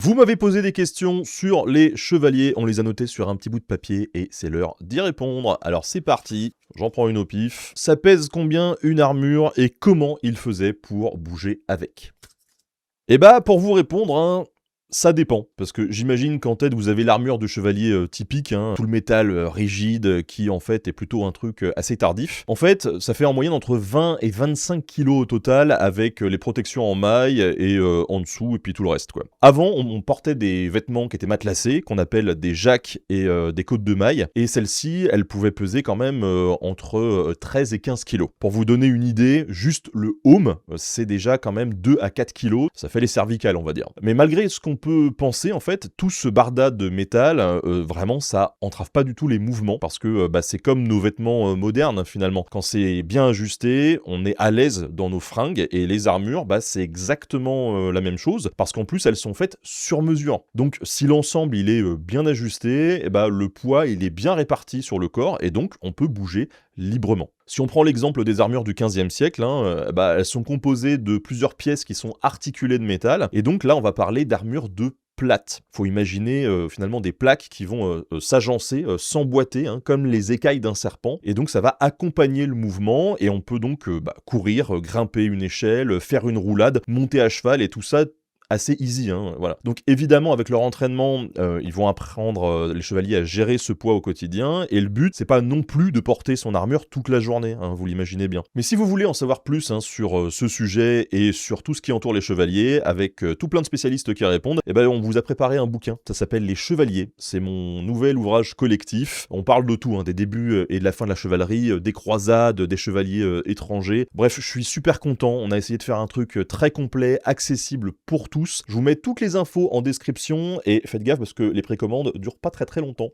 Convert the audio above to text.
Vous m'avez posé des questions sur les chevaliers, on les a notées sur un petit bout de papier et c'est l'heure d'y répondre. Alors c'est parti, j'en prends une au pif. Ça pèse combien une armure et comment il faisait pour bouger avec? Eh bah pour vous répondre, ça dépend, parce que j'imagine qu'en tête vous avez l'armure de chevalier typique, tout le métal rigide, qui en fait est plutôt un truc assez tardif. En fait, ça fait en moyenne entre 20 et 25 kilos au total, avec les protections en maille et en dessous, et puis tout le reste quoi. Avant, on portait des vêtements qui étaient matelassés, qu'on appelle des jacques et des côtes de maille, et celles-ci, elles pouvaient peser quand même entre 13 et 15 kilos. Pour vous donner une idée, juste le haume, c'est déjà quand même 2 à 4 kilos, ça fait les cervicales on va dire. Mais malgré ce qu'on peut penser, en fait, tout ce barda de métal, vraiment, ça entrave pas du tout les mouvements, parce que c'est comme nos vêtements modernes, finalement. Quand c'est bien ajusté, on est à l'aise dans nos fringues, et les armures, c'est exactement la même chose, parce qu'en plus, elles sont faites sur mesure. Donc, si l'ensemble, il est bien ajusté, le poids, il est bien réparti sur le corps, et donc, on peut bouger librement. Si on prend l'exemple des armures du XVe siècle, elles sont composées de plusieurs pièces qui sont articulées de métal, et donc là on va parler d'armures de plates. Faut imaginer finalement des plaques qui vont s'agencer, s'emboîter, comme les écailles d'un serpent, et donc ça va accompagner le mouvement, et on peut donc courir, grimper une échelle, faire une roulade, monter à cheval, et tout ça assez easy, voilà. Donc évidemment, avec leur entraînement, ils vont apprendre, les chevaliers, à gérer ce poids au quotidien, et le but, c'est pas non plus de porter son armure toute la journée, vous l'imaginez bien. Mais si vous voulez en savoir plus sur ce sujet, et sur tout ce qui entoure les chevaliers, avec tout plein de spécialistes qui répondent, on vous a préparé un bouquin, ça s'appelle Les Chevaliers, c'est mon nouvel ouvrage collectif, on parle de tout, des débuts et de la fin de la chevalerie, des croisades, des chevaliers étrangers, bref, je suis super content, on a essayé de faire un truc très complet, accessible pour tous. Je vous mets toutes les infos en description et faites gaffe parce que les précommandes durent pas très longtemps.